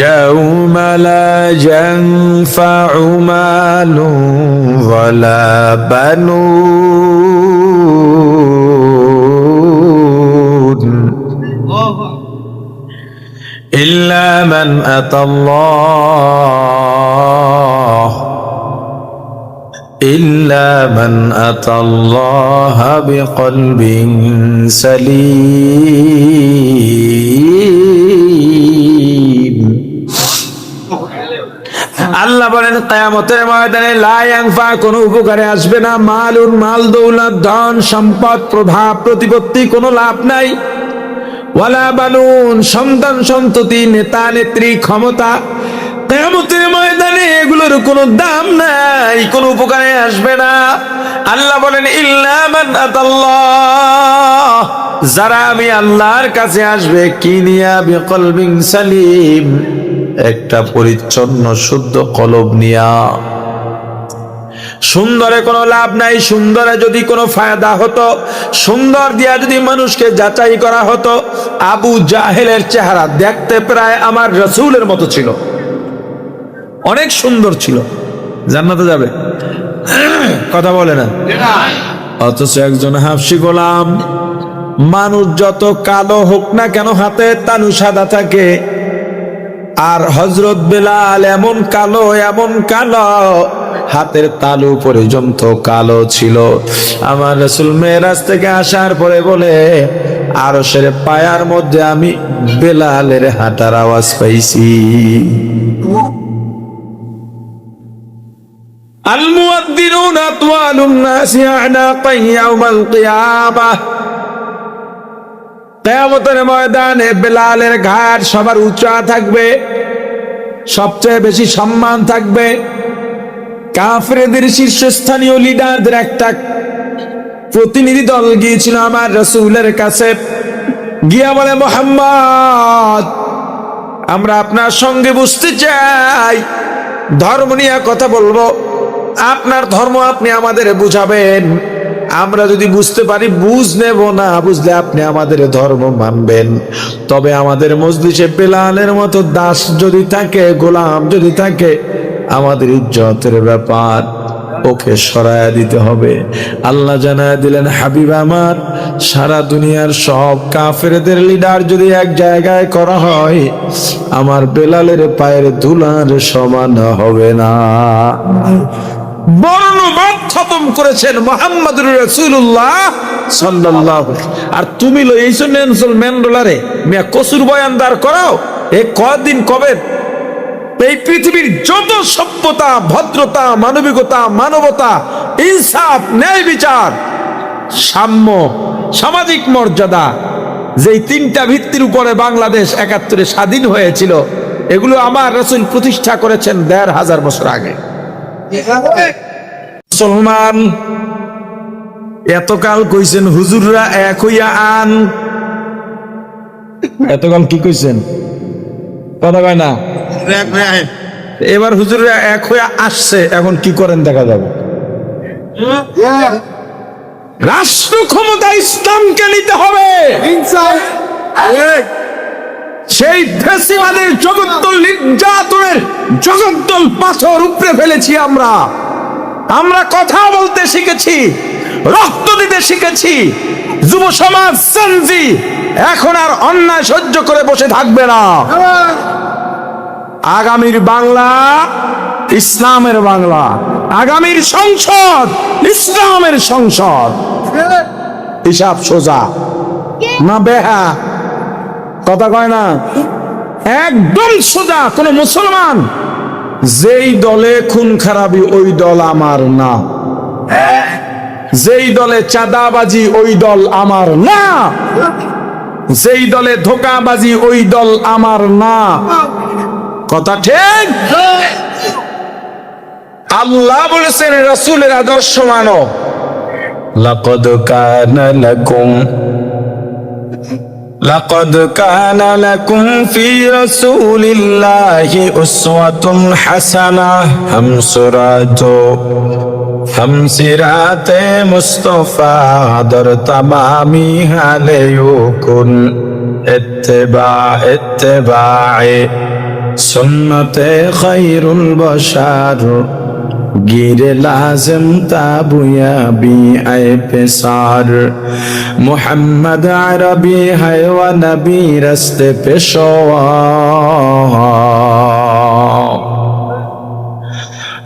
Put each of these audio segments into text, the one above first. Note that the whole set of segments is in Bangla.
يوم لا ينفع مال ولا بنون إلا من أتى الله بقلب سليم আল্লাহ বলেন কিয়ামতের ময়দানে লা ইয়ানফা, কোনো উপকারে আসবে না, মালুন, মাল দৌলত, ধন সম্পদ, প্রভাব প্রতিপত্তি, কোনো লাভ নাই, ওয়ালা বানুন, সন্তান সন্ততি, নেতা নেত্রী, ক্ষমতা, কিয়ামতের ময়দানে এগুলোর কোনো দাম নাই, কোনো উপকারে আসবে না। আল্লাহ বলেন ইল্লা মান আতাল্লাহ, যারা আমি আল্লাহর কাছে আসবে, কি নিয়া, বিকলবিন সালিম, একটা পরিচ্ছন্ন শুদ্ধ কলব নিয়া। সুন্দরে কোনো লাভ নাই, সুন্দরে যদি কোনো ফায়দা হতো, সুন্দর দিয়া যদি মানুষকে যাচাই করা হতো, আবু জাহেলের চেহারা দেখতে প্রায় আমার রাসূলের মতো ছিল, অনেক সুন্দর ছিল, জান্নাতে যাবে, কথা বলে না। অথচ একজন হাফসি গোলাম, মানুষ যত কালো হোক না কেন হাতে তালু সাদা থাকে, আর হযরত বেলাল এমন কালো, এমন কালো, হাতের তালু পর্যন্ত কালো ছিল। আমার রাসূল মেরাজ থেকে আসার পরে বলে, আরশের পায়ার মধ্যে আমি বেলালের হাঁটার আওয়াজ পাইছি। আল মুয়াদ্দিনুন আতওয়ালুন নাসি আনাকান ইয়াউমাল কিয়ামাহ, কিয়ামতের ময়দানে বেলালের ঘাট সবার উঁচা থাকবে, সবচেয়ে বেশি সম্মান থাকবে। কাফেরদের শীর্ষস্থানীয় লিডারদের একটা প্রতিনিধি দল গিয়েছিল আমার রাসূলের কাছে, গিয়া বলে, মুহাম্মদ, আমরা আপনার সঙ্গে বুঝতে চাই, ধর্ম নিয়ে কথা বলবো, আপনার ধর্ম আপনি আমাদের বুঝাবেন, আমরা যদি বুঝতে পারি বুঝ নেব, না বুঝলে আপনি আমাদের ধর্ম মানবেন। তবে আমাদের মজলিসে বেলালের মতো দাস যদি থাকে, গোলাম যদি থাকে, আমাদের ইজ্জতের ব্যাপার, ওকে সরায়া দিতে হবে। আল্লাহ জানায়া দিলেন, হাবিব আমার, সারা দুনিয়ার সব কাফেরদের লিডার যদি এক জায়গায় করা হয়, আমার বেলালের পায়ের ধুলার সমান হবে না। বর্ণবাদ খতম করেছেন মুহাম্মদুর রাসূলুল্লাহ সাল্লাল্লাহু। আর তুমি লইছো নেনসল ম্যান্ডেলারে মিয়া কসুর বয়ানদার করাও, এ কদিন কবে এই পৃথিবীর যত সভ্যতা, ভদ্রতা, মানবিকতা, মানবতা, ইনসাফ, ন্যায় বিচার, সাম্য, সামাজিক মর্যাদা, যেই তিনটা ভিত্তির উপরে বাংলাদেশ ৭১ স্বাধীন হয়েছিল, এগুলো আমার রাসূল প্রতিষ্ঠা করেছেন ১৫০০ বছর আগে। মুসলমান এতকাল কইছেন হুজুররা এক হইয়া আন, এতকাল কি কইছেন, কথা কয় না। এবার হুজুররা এক হইয়া আসছে, এখন কি করেন দেখা যাবে। রাষ্ট্র ক্ষমতা ইসলামকে নিতে হবে, সেই ফ্যাসিবাদের জগদ্দল নির্যাতনের জগদ্দল পাথর উপড়ে ফেলেছি আমরা। আমরা কথা বলতে শিখেছি, রক্ত দিতে শিখেছি। যুব সমাজ সেনজি এখন আর অন্যায় সহ্য করে বসে থাকবে না। আগামীর বাংলা ইসলামের বাংলা, আগামীর সংসদ ইসলামের সংসদ। হিসাব সোজা না বেহা, কথা কয় না, একদম সোজা। কোন মুসলমান যেই দলে খুন খারাপি, ওই দল আমার না। যেই দলে চাঁদাবাজি, ওই দল আমার না। যেই দলে ধোঁকাবাজি, ওই দল আমার না। কথা ঠিক? আল্লাহ বলেছেন রাসূলের আদর্শ মানো। লাকাদ কানা লাকুম ফি রাসূলিল্লাহি উসওয়াতুন হাসানাহ। हम सिराते मुस्तफा दर तमामी हाले युकुन इत्तिबाए সুন্নতে খায়রুল বশার গিরে লাজম তাবুয়া বি আয়ে পেসার মুহাম্মদ আরবি है व नबी रस्ते पेशवा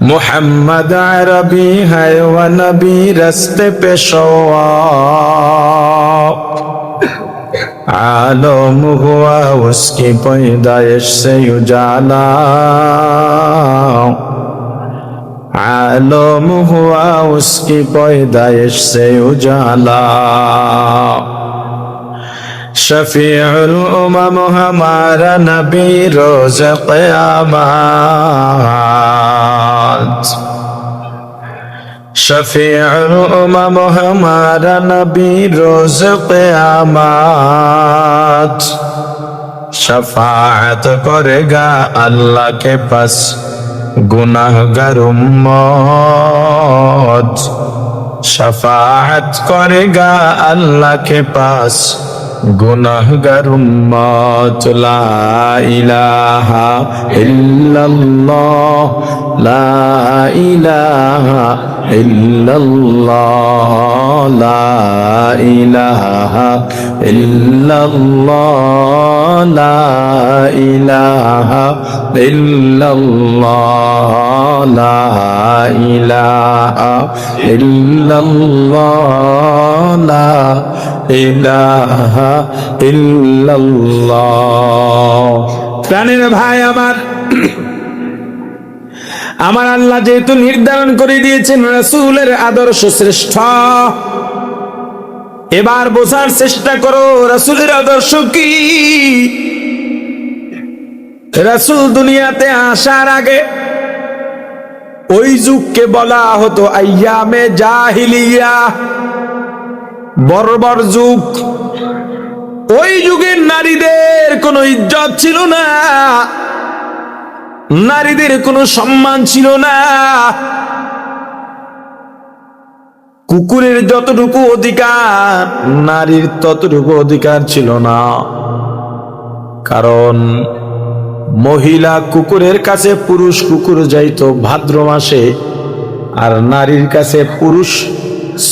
मुहम्मद अरबी है व नबी रस्ते पेशवा आलम हुआ उसकी पैदाइश से उजाला आलम हुआ उसकी पैदाइश से उजाला शफीउल उमम हमारा नबी रोज क़यामत शफीउल उमम हमारा नबी रोज क़यामत शफाअत करेगा अल्लाह के पास गुनाहगार उम्मत शफाअत करेगा अल्लाह के पास गुनाहगार उम्मत ला इलाहा इल्लल्लाह ला इलाहा इल्लल्लाह ला इलाहा इल्लल्लाह ला इलाहा इल्लल्लाह ला इलाहा इल्लल्लाह ला इलाहा इल्लल्लाহ। প্রাণের ভাই আমার আল্লাহ যেহেতু নির্ধারণ করে দিয়েছেন রাসূলের আদর্শ শ্রেষ্ঠ, এবার বোঝার চেষ্টা করো রাসূলের আদর্শ কি। রাসূল দুনিয়াতে আসার আগে ওই যুগকে বলা হতো আইয়ামে জাহিলিয়া, বর্বর যুগ। ওই যুগের নারীদের কোনো ইজ্জত ছিল না, নারীদের কোনো সম্মান ছিল না। কুকুরের যতটুকু অধিকার নারীর ততটুকু অধিকার ছিল না, কারণ মহিলা কুকুরের কাছে পুরুষ কুকুর যাইতো ভাদ্র মাসে, আর নারীর কাছে পুরুষ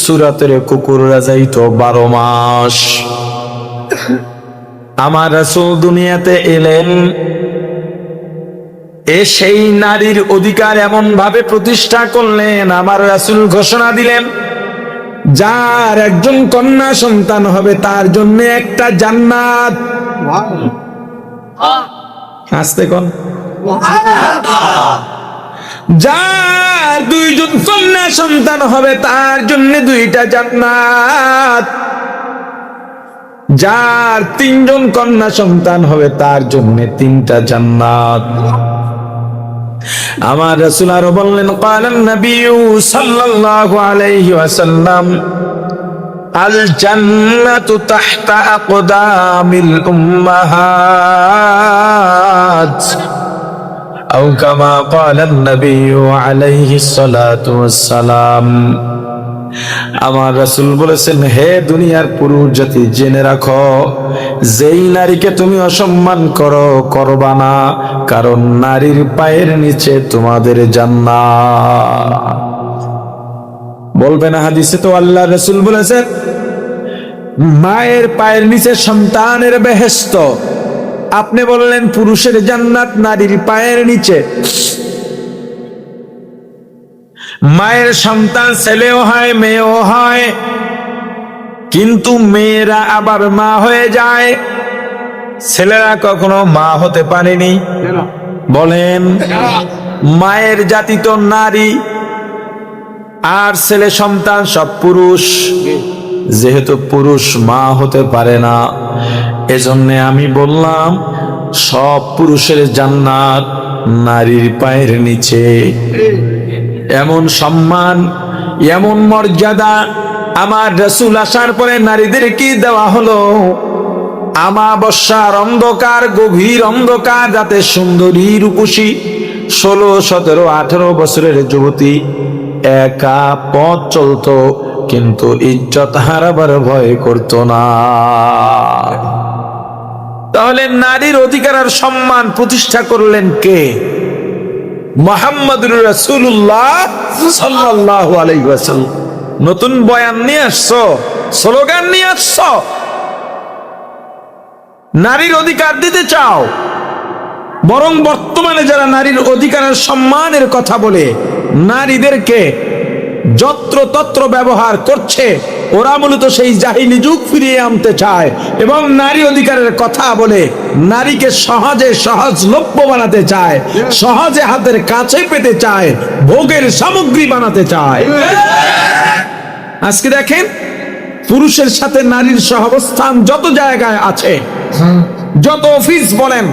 সুরাতের কুকুররা যাইতো 12 মাস। আমার রাসূল দুনিয়াতে এলেন, সেই নারীর অধিকার এমন ভাবে প্রতিষ্ঠা করলেন, আমার রাসূল ঘোষণা দিলেন যার একজন কন্যা সন্তান হবে তার জন্য একটা জান্নাত। আস্তে কোন যার 2 জন কন্যা সন্তান হবে তার জন্য 2টা জান্নাত, যার 3 জন কন্যা সন্তান হবে তার জন্য 3টা জান্নাত। আমার রাসূল আরো বললেন ক্বালান নবী সাল্লাল্লাহু আলাইহি ওয়াসাল্লাম আল জান্নাতু তাহতা আকদামিল উম্মাহাত আও কামা ক্বালান নবী আলাইহিস সালাতু ওয়াসসালাম। আমার রাসূল বলেছেন, হে দুনিয়ার পুরুষ জাতি, জেনে রাখো যেই নারীকে তুমি অসম্মান করো করবা না, কারণ নারীর পায়ের নিচে তোমাদের জান্নাত। বলবে না হাদিসে তো আল্লাহ রাসূল বলেছেন মায়ের পায়ের নিচে সন্তানের বেহেশত, আপনি বললেন পুরুষের জান্নাত নারীর পায়ের নিচে। মায়ের সন্তান ছেলেও হয় মেয়েও হয়, কিন্তু মেয়েরা আবার মা হয়ে যায়, ছেলেরা কখনো মা হতে পারেনি। বলেন, মায়ের জাতি তো নারী, আর ছেলে সন্তান সব পুরুষ। যেহেতু পুরুষ মা হতে পারে না, এজন্য আমি বললাম সব পুরুষের জান্নাত নারীর পায়ের নিচে। এমন সম্মান, এমন মর্যাদা আমার রাসূল আসার পরে নারীদের কি দেওয়া হলো। আমাবস্যার অন্ধকার, গভীর অন্ধকার রাতে সুন্দরী রূপসী 16, 17, 18 বছরের যুবতী একা পথ চলতো, কিন্তু ইজ্জত হারাবার ভয় করতো না। তাহলে নারীর অধিকার আর সম্মান প্রতিষ্ঠা করলেন কে? মুহাম্মদুর রাসূলুল্লাহ সাল্লাল্লাহু আলাইহি ওয়াসাল্লাম। নতুন বয়ান নিয়ে আসছো, স্লোগান নিয়ে আসছো, নারীর অধিকার দিতে চাও, বরং বর্তমানে যারা নারীর অধিকারের সম্মানের কথা বলে নারীদেরকে যত্রতত্র ব্যবহার করছে, ওরা মূলত সেই জাহিলি যুগ ফিরিয়ে আনতে চায় এবং নারী অধিকারের কথা বলে নারীকে সহজে সহজলভ্য বানাতে চায়, সহজে হাতের কাছে পেতে চায়, ভোগের সামগ্রী বানাতে চায়। আজকে দেখেন, পুরুষের সাথে নারীর সহাবস্থান যত জায়গায় আছে, যত অফিস বলেন,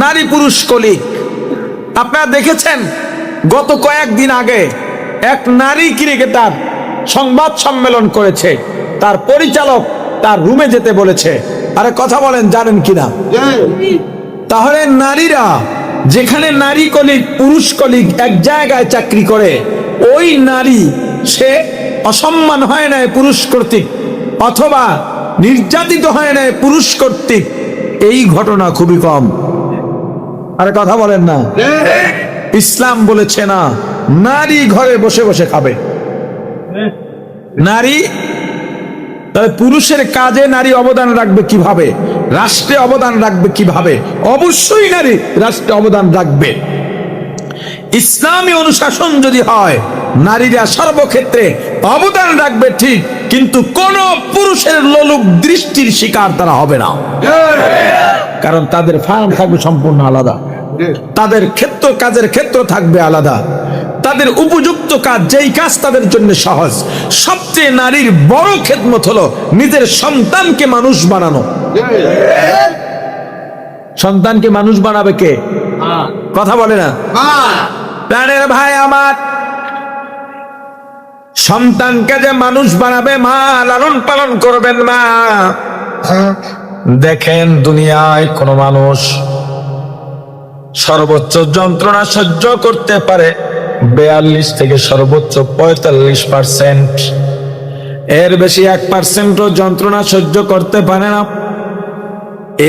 নারী পুরুষ কলিগ। আপনারা দেখেছেন গত কয়েকদিন আগে এক নারী ক্রিকেটার সংবাদ সম্মেলন করেছে, তার পরিচালক তার রুমে যেতে বলেছে। আরে কথা বলেন, জানেন কিনা? তাহলে নারীরা যেখানে নারী কলিগ পুরুষ কলিগ এক জায়গায় চাকরি করে, ওই নারী সে অসম্মান হয় না পুরুষ কর্তৃক, অথবা নির্যাতিত হয় না পুরুষ কর্তৃক, এই ঘটনা খুবই কম। আরে কথা বলেন না? ইসলাম বলেছে না নারী ঘরে বসে বসে খাবে। নারী, তাহলে পুরুষের কাজে নারী অবদান রাখবে কিভাবে? রাষ্ট্রে অবদান রাখবে কিভাবে? অবশ্যই নারী রাষ্ট্রে অবদান রাখবে। ইসলামী অনুশাসন যদি হয়, নারীরা সর্বক্ষেত্রে অবদান রাখবে ঠিক, কিন্তু কোন পুরুষের লোলুপ দৃষ্টির শিকার তারা হবে না। কারণ তাদের ফার্ম থাকবে সম্পূর্ণ আলাদা, তাদের ক্ষেত্র কাজের ক্ষেত্র থাকবে আলাদা, তাদের উপযুক্ত কাজ, যেই কাজ তাদের জন্য সহজ। সবচেয়ে নারীর বড় খেদমত হলো নিজের সন্তানকে মানুষ বানানো। সন্তানকে মানুষ বানাবে কে? কথা বলে না? প্রাণের ভাই আমার, সন্তানকে যে মানুষ বানাবে, মা লালন পালন করবেন মা। দেখেন দুনিয়ায় কোন মানুষ সর্বোচ্চ যন্ত্রণা সহ্য করতে পারে 42 থেকে সর্বোচ্চ 45%, এর বেশি 1%ও যন্ত্রণা সহ্য করতে পারে না।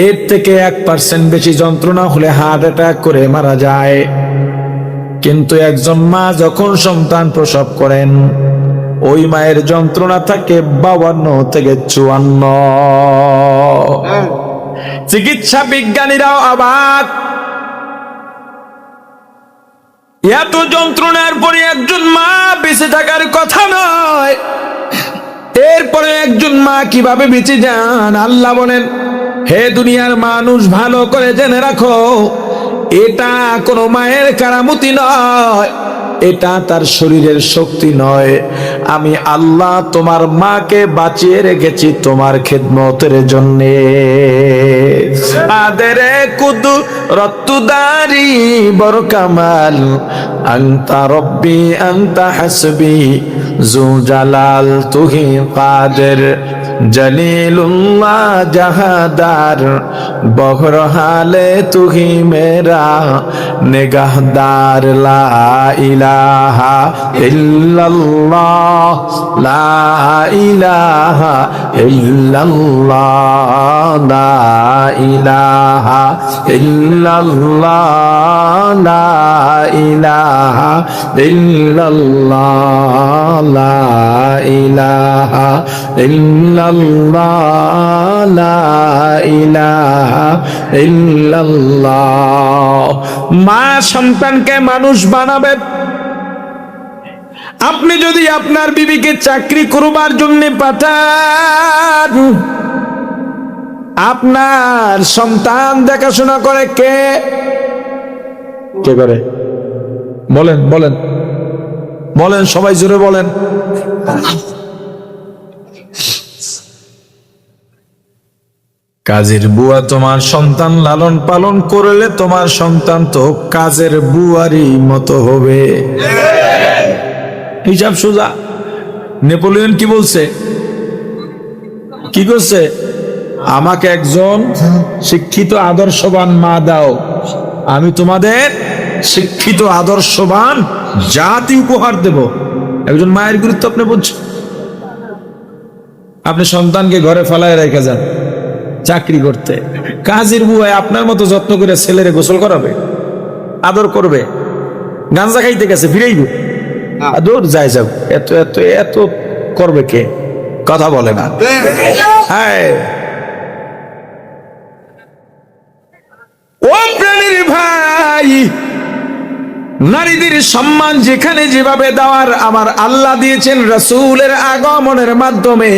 এর থেকে 1% বেশি যন্ত্রণা হলে হার্ট অ্যাটাক করে মারা যায়। কিন্তু একজন মা যখন সন্তান প্রসব করেন, ওই মায়ের যন্ত্রণা থাকে 52 থেকে 54। চিকিৎসা বিজ্ঞানীরাও অবাক, এত যন্ত্রণার পরে একজন মা বেঁচে থাকার কথা নয়, এরপরে একজন মা কিভাবে বেঁচে যান? আল্লাহ বলেন, হে দুনিয়ার মানুষ, ভালো করে জেনে রাখো, এটা কোনো মায়ের কারামতি নয়, এটা তার শরীরের শক্তি নয়। আমি আল্লাহ তোমার মাকে বাঁচিয়ে রেখেছি তোমার খেদমতের জন্যে। আদেরে কুদু রত্তুদারি বড় কামাল, আনতা রব্বি আনতা হাসবি জু জালাল তুহি কাদের জলিলুল্লাহ জাহাদার বহরহালে তুহি মেরা নিগাহদার। লা ইলাহা ইল্লাল্লাহ, লা ইলাহা ইল্লাল্লাহ, লা ইলাহা ইল্লাল্লাহ, লা ইলাহা ইল্লাল্লাহ, লা ইলাহা ইল্লাল্লাহ, লা ইলাহা ইল্লাল্লাহ। মা সন্তানকে মানুষ বানাবে। আপনি যদি আপনার বিবিকে চাকরি করবার জন্য পাঠান, আপনার সন্তান দেখাশোনা করে কে? কে করে? বলেন বলেন বলেন, সবাই জোরে বলেন। কাজের বুয়া তোমার সন্তান লালন পালন করলে তোমার সন্তান তো কাজের বুয়ারই মতো হবে। হিসাব সোজা। নেপোলিয়ন কি বলছে? কি করছে? আমাকে একজন শিক্ষিত আদর্শবান মা দাও, আমি তোমাদের শিক্ষিত আদর্শবান জাতি উপহার দেব। একজন মায়ের গুরুত্ব আপনি বুঝছেন? আপনি সন্তানকে ঘরে ফেলায় রেখে যান চাকরি করতে, কাজীর বুয়ায় আপনার মতো যত্ন করে ছেলেরে গোসল করাবে, আদর করবে? গাঞ্জা খাইতে গেছে, ফিরেইব, আদর যাই যাও, এত এত এত করবে কে? কথা বলে না। হ্যাঁ, ও প্রাণীর ভাই, নারীদের সম্মান যেখানে যেভাবে দেওয়ার আমার আল্লাহ দিয়েছেন রাসূলের আগমনের মাধ্যমে।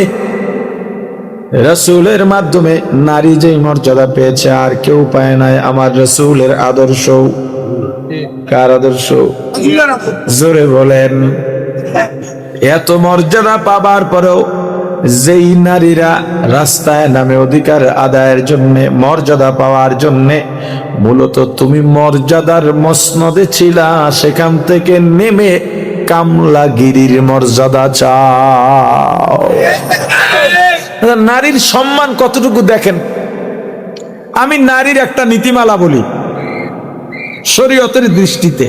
রাসূলের মাধ্যমে নারী যেই মর্যাদা পেয়েছে আর কেউ পায় নাই। আমার রাসূলের আদর্শ। কার আদর্শ? জোরে বলেন। এত মর্যাদা পাবার পরেও যেই নারীরা রাস্তায় নামে অধিকার আদায়ের জন্য, মর্যাদা পাওয়ার জন্য, মূলত তুমি মর্যাদার মসনদে ছিলা, সেখান থেকে নেমে কামলাগিরির মর্যাদা চাও। নারীর সম্মান কতটুকু দেখেন। আমি নারীর একটা নীতিমালা বলি শরীয়তের দৃষ্টিতে।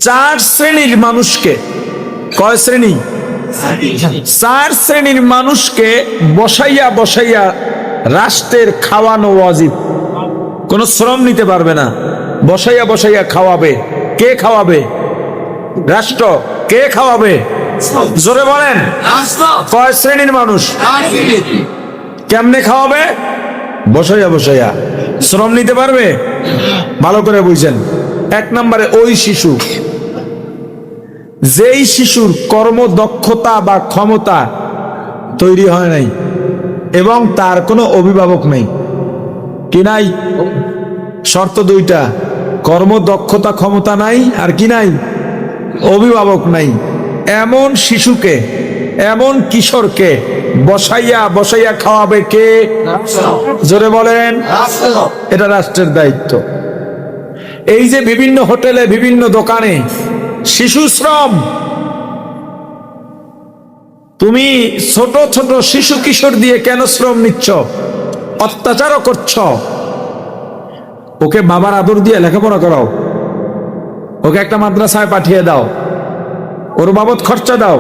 4 শ্রেণীর মানুষকে, কয় শ্রেণী? 4 শ্রেণীর মানুষকে বসাইয়া বসাইয়া রাষ্ট্রের খাওয়ানো ওয়াজিব। কোন শ্রম নিতে পারবে না, বসাইয়া বসাইয়া খাওয়াবে। কে খাওয়াবে? রাষ্ট্র। কে খাওয়াবে? জোরে বলেন। কয় শ্রেণীর মানুষ? কেমনে খাওয়াবে? বসাইয়া বসাইয়া। শ্রম নিতে পারবে? ভালো করে বুঝছেন। 1 নম্বরে ওই শিশু, যেই শিশুর কর্মদক্ষতা বা ক্ষমতা তৈরি হয় নাই এবং তার কোনো অভিভাবক নেই। কি নাই? শর্ত 2টা, কর্মদক্ষতা ক্ষমতা নাই, আর কি নাই? অভিভাবক নাই। এমন শিশুকে, এমন কিশোরকে বসাইয়া বসাইয়া খাওয়াবে কে? জোরে বলেন। এটা রাষ্ট্রের দায়িত্ব। এই যে বিভিন্ন হোটেলে, বিভিন্ন দোকানে শিশু শ্রম, তুমি ছোট ছোট শিশু কিশোর দিয়ে কেন শ্রম নিচ্ছ? অত্যাচারও করছ। ওকে বাবার আদর দিয়ে লেখাপড়া করাও, ওকে একটা মাদ্রাসায় পাঠিয়ে দাও, ওর বাবদ খরচা দাও।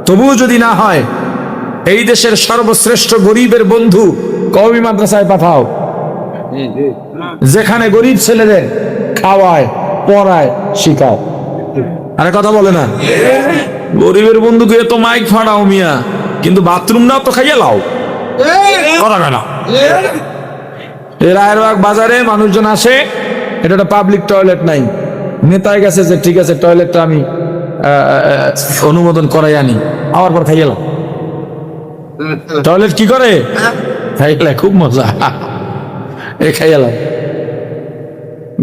তবুও যদি না হয়, এই দেশের সর্বশ্রেষ্ঠ গরিবের বন্ধু কওমি মাদ্রাসায় পাঠাও, যেখানে গরিব ছেলেদের খাওয়ায়, পড়ায়, শিখায়। আরে কথা বলে না। গরিবের বন্ধুকে তো মাইক ফাড়াও মিয়া, কিন্তু বাথরুম নাও তো খাইয়ে লাও। কথা কেন? রায়েরবাগ বাজারে মানুষজন আসে, এটা একটা পাবলিক টয়লেট নাই, নেতায় গেছে যে ঠিক আছে টয়লেটটা আমি অনুমোদন করাই আনি, আবার পর খাইয়ে লাও। টয়লেট কি করে? খাইলে খুব মজা, এ খাইয়ে লাও।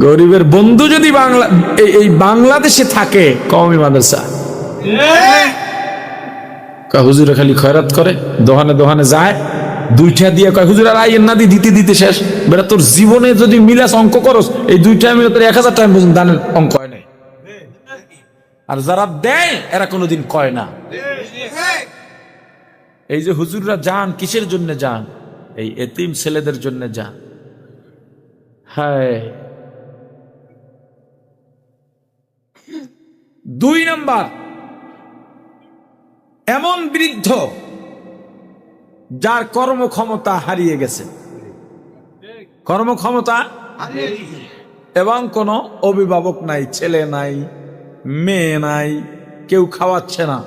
গরিবের বন্ধু যদি এই বাংলাদেশে থাকে, কওমি মাদ্রাসা, হুজুরে খালি খয়রাত করে, দোকানে দোকানে যায়, 2টা দিয়ে কয় হুজুর আর আইয়ের না দিতে দিতে শেষ। বেটা তোর জীবনে যদি মিলাস অঙ্ক করস, এই 2টা মিলে তোর 1000 টাকা পর্যন্ত দানের অঙ্ক হয় নাই। আর যারা দেয় এরা কোনোদিন কয় না। এই যে হুজুররা যান, কিসের জন্য যান? এই এতিম ছেলেদের জন্য যান। হ্যাঁ। 2 নাম্বার, এমন বৃদ্ধ যার কর্মক্ষমতা হারিয়ে গেছে, কর্মক্ষমতা এবং কোনো অভিভাবক নাই, ছেলে নাই, মেয়ে নাই, কেউ খাওয়াচ্ছে না,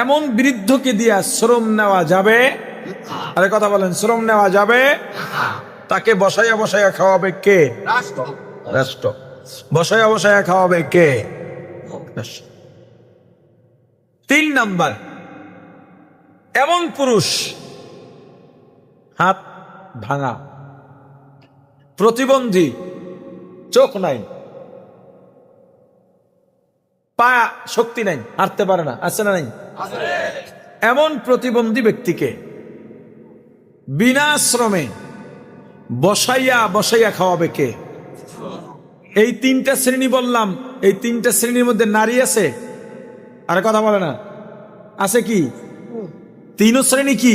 এমন বৃদ্ধকে দিয়া শ্রম নেওয়া যাবে? আরে কথা বলেন, শ্রম নেওয়া যাবে? তাকে বসাইয়া বসাইয়া খাওয়াবে কে? রাষ্ট্র। বসাইয়া বসাইয়া খাওয়াবে কে? 3 নাম্বার, এমন পুরুষ হাত ভাঙা, প্রতিবন্ধী, চোখ নাই, পা শক্তি নাই, হাঁটতে পারে না, আছে না নাই? এমন প্রতিবন্ধী ব্যক্তিকে বিনা শ্রমে বসাইয়া বসাইয়া খাওয়াবে কে? এই 3টা শ্রেণী বললাম, এই 3টা শ্রেণীর মধ্যে নারী আছে? আরে কথা বলে না। আছে কি? 3 শ্রেণী কি?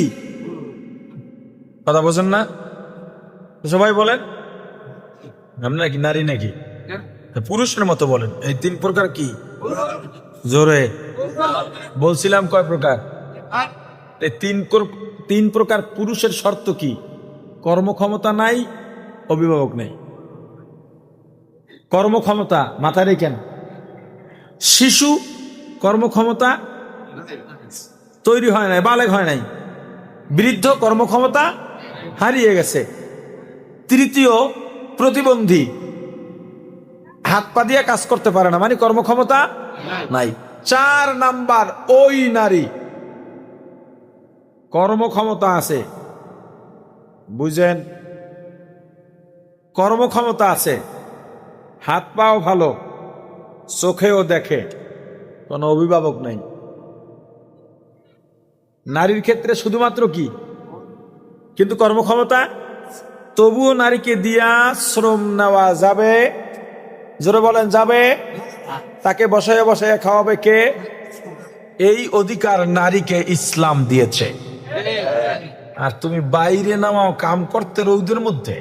কথা বোঝেন না? সবাই বলেন, আমরা কি নারী নাকি পুরুষের মতো বলেন। এই 3 প্রকার কি? জোরে বলছিলাম কয় প্রকার? এই 3 প্রকার পুরুষের শর্ত কি? কর্মক্ষমতা নাই, অভিভাবক নেই। কর্মক্ষমতা মাথায় রেখেন, শিশু কর্মক্ষমতা তৈরি হয় নাই, বালেগ হয় নাই, বৃদ্ধ কর্মক্ষমতা হারিয়ে গেছে। তৃতীয় প্রতিবন্ধী, হাত পা দিয়ে কাজ করতে পারে না, মানে কর্মক্ষমতা নাই। 4 নাম্বার ওই নারী কর্মক্ষমতা আছে, বুঝেন, কর্মক্ষমতা আছে, হাত পাও ভালো, চোখেও দেখে, কোনো অভিভাবক নাই। নারীর ক্ষেত্রে শুধুমাত্র কি কিন্তু কর্মক্ষমতা, তবুও নারীকে দিয়া শ্রম নেওয়া যাবে, জোরে বলেন যাবে। তাকে বসায় বসায় খাওয়াবে কে? এই অধিকার নারীকে ইসলাম দিয়েছে। আর তুমি বাইরে নামাও কাম করতে রৌদের মধ্যে,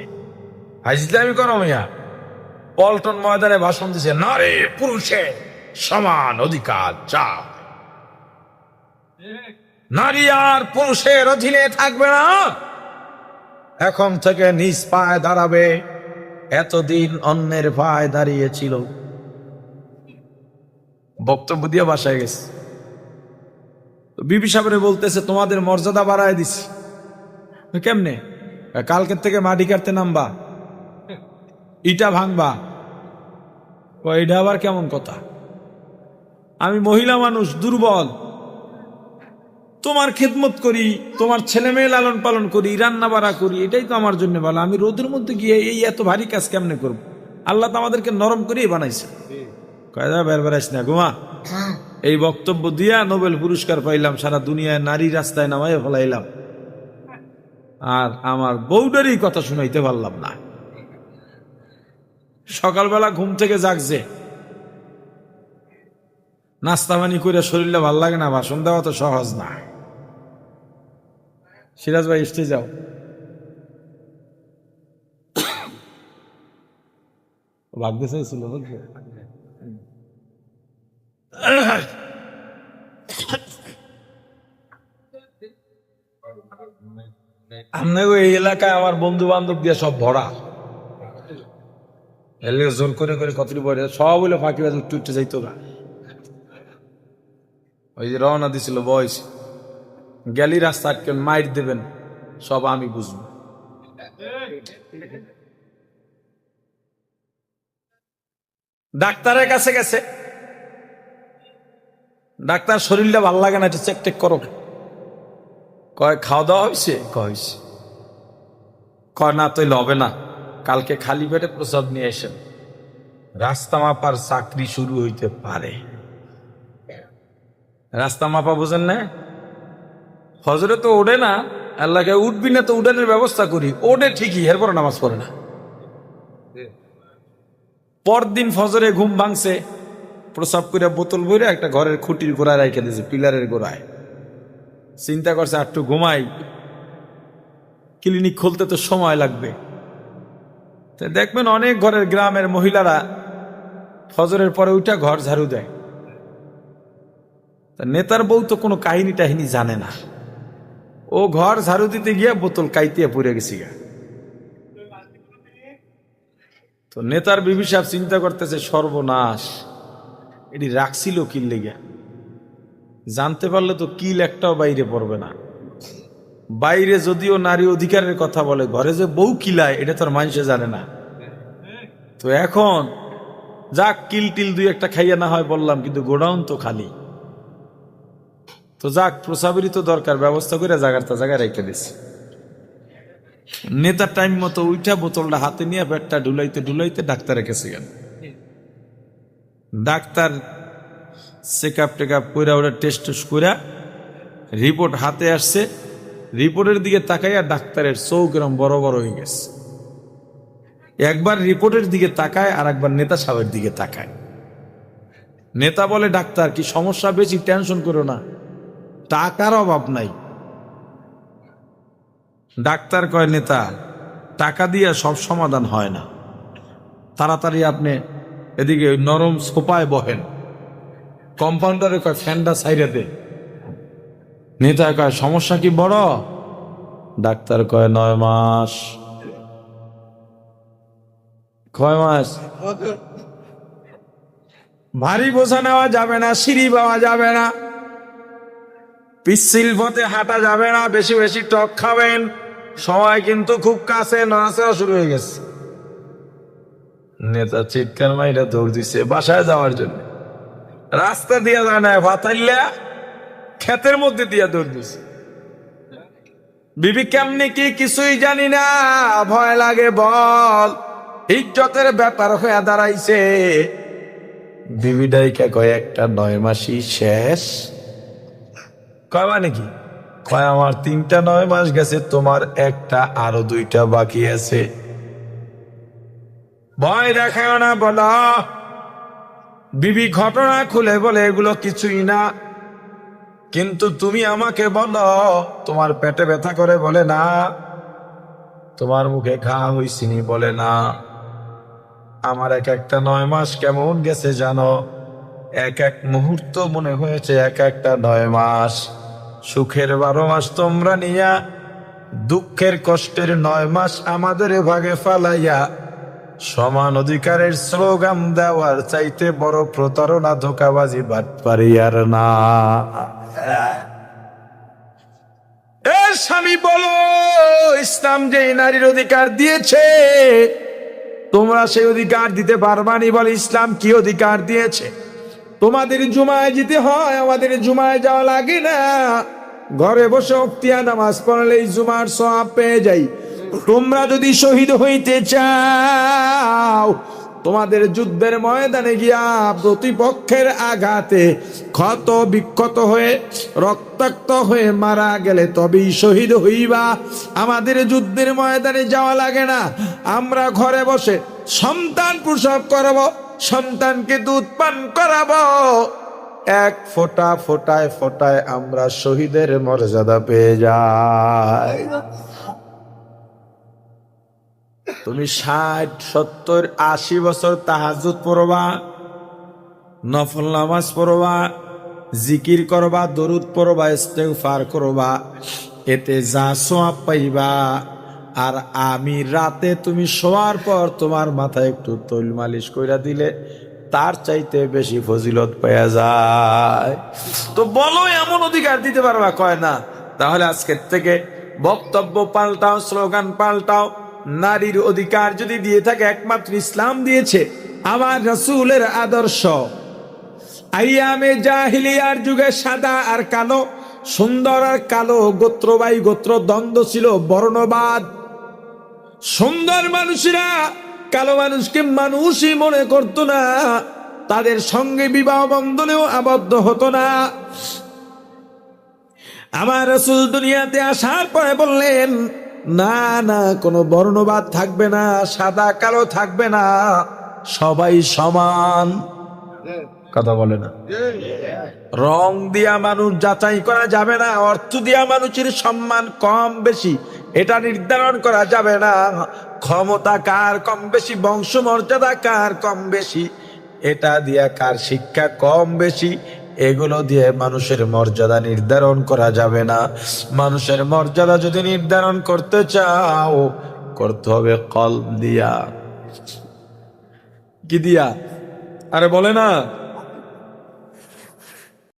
হাইজলামি করো মিয়া। পল্টন ময়দানে ভাষণ দিছে, নারী পুরুষে সমান অধিকার চায়, নারী আর পুরুষের অধীনে থাকবে না, এখন থেকে নিজ পায়ে দাঁড়াবে, এতদিন অন্যের পায়ে দাঁড়িয়েছিল। বক্তব্য দিয়ে বাসায় গেছে, বিবি সাহেব বলতেছে তোমাদের মর্যাদা বাড়ায় দিছি। কেমনে? কালকের থেকে মাটি কাটতে নামবা, ইটা ভাঙবা। এটা আবার কেমন কথা? আমি মহিলা মানুষ, দুর্বল, তোমার খেদমত করি, তোমার ছেলে মেয়ে লালন পালন করি, রান্না বাড়া করি, এটাই তো আমার জন্য ভালো। আমি রোদের মধ্যে গিয়ে এই এত ভারী কাজ কেমনে করব? আল্লাহ তো আমাদেরকে নরম করেই বানাইছে। কয়দা বের বেড়াইস না ঘুমা। এই বক্তব্য দিয়া নোবেল পুরস্কার পাইলাম, সারা দুনিয়ায় নারী রাস্তায় নামাই ফেলাইলাম, আর আমার বউডারই কথা শুনাইতে পারলাম না। সকালবেলা ঘুম থেকে জাগছে, নাস্তা পানি করে শরীরটা ভাল লাগে না, ভাষণ দেওয়া তো সহজ না। সিরাজ ভাই স্টেজ যাও। ভাগ্যে চাইছিল আপনাকে এই এলাকায় আমার বন্ধু বান্ধব দিয়ে সব ভরা, জোর করে করে কতটি বলে সব হইলে ফাঁকি বাজ উঠতে যাইতো না। ওই যে রওনা দিছিল বয়স, গেলি রাস্তা আটকে মাইর দেবেন, সব আমি বুঝবো। ডাক্তারের কাছে গেছে, ডাক্তার শরীরটা ভাল লাগে না, এটা চেক টেক করো। কয় খাওয়া দাওয়া হয়েছে? কয় না তৈলে হবে না, কালকে খালি পেটে প্রসাব নিয়ে এসেন, রাস্তা মাপার চাকরি শুরু হইতে পারে। রাস্তা মাপা বুঝেন না? ফজরে তো ওঠে না, আল্লাহকে উঠবি না তো উঠানের ব্যবস্থা করি, ওঠে ঠিকই, এরপর নামাজ পড়ে না। পরদিন ফজরে ঘুম ভাঙছে, প্রসাব করে বোতল ভরে একটা ঘরের খুঁটির গোড়ায় রেখে দিয়েছে, পিলারের গোড়ায়। চিন্তা করছে একটু ঘুমাই, ক্লিনিক খুলতে তো সময় লাগবে। দেখবেন অনেক ঘরের গ্রামের মহিলারা ফজরের পরে উঠা ঘর ঝাড়ু দেয়। নেতার বউ তো কোনো কাহিনী টাহিনী জানে না, ও ঘর ঝাড়ু দিতে গিয়া বোতল কাইতিয়া পড়ে গেছি গা। তো নেতার বিবি সাহেব চিন্তা করতেছে সর্বনাশ, এটি রাখছিল কিল লেগে, জানতে পারলে তো কিল একটাও বাইরে পড়বে না। বাইরে যদিও নারী অধিকারের কথা বলে, ঘরে যে বউ কিলায় এটা তোর মানুষে জানে না। তো এখন যাক কিল টিল দুই একটা খাইয়া না হয় বললাম, কিন্তু গোডাউন তো খালি। তো যাক প্রসাবেরই তো দরকার, ব্যবস্থা করে জায়গাটা জায়গায় রেখে দিছে। নেতার টাইম মতো উইঠা বোতলটা হাতে নিয়ে পেটটা ঢুলাইতে ঢুলাইতে ডাক্তার রেখেছে গেল। Doctor check up take up করে ওরা টেস্ট করে রিপোর্ট হাতে আসছে, রিপোর্টের দিকে তাকাইয়া ডাক্তারের চোখ এরম বড় বড় হয়ে গেছে। একবার রিপোর্টের দিকে তাকায় আর একবার নেতা সাহেবের দিকে তাকায়। নেতা বলে ডাক্তার কি সমস্যা, বেশি টেনশন করো না, টাকার অভাব নাই। ডাক্তার কয় নেতা টাকা দিয়ে সব সমাধান হয় না, তাড়াতাড়ি আপনি এদিকে নরম সোপায় বহেন। কম্পাউন্ডারে কয় ফ্যানটা সাইডে দে। নেতা কয় সমস্যা কি বড়? ডাক্তার কয় 9 মাস। কয় মাস? ভারী বোঝা নেওয়া যাবে না, সিঁড়ি পাওয়া যাবে না, পিচ্ছিল পথে হাঁটা যাবে না, বেশি বেশি টক খাবেন। সময় কিন্তু খুব কাছে, নড়াচড়া শুরু হয়ে গেছে। নেতা চিৎকার মাইরা দৌড় দিছে বাসায় যাওয়ার জন্য। রাস্তা দিয়া যায় না, ভাতাইলা ক্ষেতের মধ্যে দিয়া দৌড় দিছে। বিবি কেমনি কি কিছুই জানি না, ভয় লাগে বল, ইজ্জতের ব্যাপার হয়ে দাঁড়াইছে। বিবি ডাইকা কয় একটা 9 মাসই শেষ। কয় মানে কি? কয় আমার 3টা 9 মাস গেছে, তোমার একটা আরো 2টা বাকি আছে। ভয় দেখায় না বলো। বিবি ঘটনা খুলে বলে এগুলো কিছুই না, কিন্তু তুমি আমাকে বলো তোমার পেটে ব্যথা করে বলে না, তোমার মুখে ঘা হইছিনি বলে না, আমার এক একটা 9 মাস কেমন গেছে জানো? এক এক মুহূর্ত মনে হয়েছে এক একটা 9 মাস। সুখের 12 মাস তোমরা নিয়া, দুঃখের কষ্টের 9 মাস আমাদের ভাগে ফালাইয়া, সমান অধিকারের স্লোগান দেওয়ার চাইতে বড় প্রতারণা, ধোঁকাবাজি, বাটপারি আর না। এ স্বামী বলো, ইসলাম যে নারীর অধিকার দিয়েছে, তোমরা সেই অধিকার দিতে পারবানি? বলে ইসলাম কি অধিকার দিয়েছে? তোমাদের জুমায় যেতে হয়, আমাদের জুমায় যাওয়া লাগে না। ঘরে বসে অক্তিয়া নামাজ পড়লেই জুমার সওয়াব পেয়ে যাই। তোমরা যদি শহীদ হইতে চাও, তোমাদের যুদ্ধের ময়দানে গিয়া প্রতিপক্ষের আঘাতে ক্ষত বিক্ষত হয়ে রক্তাক্ত হয়ে মারা গেলে তবেই শহীদ হইবা। আমাদের যুদ্ধের ময়দানে যাওয়া লাগে না, আমরা ঘরে বসে সন্তান প্রসব করব, সন্তানকে দুধ পান করাবো। এক ফোঁটা ফোঁটায় ফোঁটায় আমরা শহীদের মর্যাদা পেয়ে যাই। তুমি 60, 70, 80 বছর তাহাজ্জুদ পড়বা, নফল নামাজ পড়বা, জিকির করবা, দরুদ পড়বা, ইস্তেগফার করবা, এতে যা সওয়াব পাইবা। আর আমি রাতে তুমি শোয়ার পর তোমার মাথায় একটু তৈল মালিশ কইরা দিলে তার চাইতে বেশি ফজিলত পাওয়া যায়। তো বলো এমন অধিকার দিতে পারবা? কয় না। তাহলে আজকের থেকে বক্তব্য পাল্টাও, স্লোগান পাল্টাও। নারীর অধিকার যদি দিয়ে থাকে একমাত্র ইসলাম দিয়েছে, আমার রাসূলের আদর্শ। আইয়ামে জাহিলিয়ার যুগে সাদা আর কালো, সুন্দর আর কালো, গোত্রবাই গোত্র দ্বন্দ্ব ছিল, বর্ণবাদ। সুন্দর মানুষেরা কালো মানুষকে মানুষই মনে করতো না, তাদের সঙ্গে বিবাহ বন্ধনেও আবদ্ধ হতো না। আমার রাসূল দুনিয়াতে আসার পরে বললেন, না না, কোনো বর্ণবাদ থাকবে না, সাদা কালো থাকবে না, সবাই সমান। কথা বলে না? রং দিয়া মানুষ যাচাই করা যাবে না, অর্থ দিয়া মানুষের সম্মান কম বেশি এটা নির্ধারণ করা যাবে না, ক্ষমতা কার কম বেশি, বংশ মর্যাদা কার কম বেশি, এটা দিয়া কার শিক্ষা কম বেশি, এগুলো দিয়ে মানুষের মর্যাদা নির্ধারণ করা যাবে না। মানুষের মর্যাদা যদি নির্ধারণ করতে চাও, করতে হবে কলব দিয়া। কি দিয়া? আরে বলে না।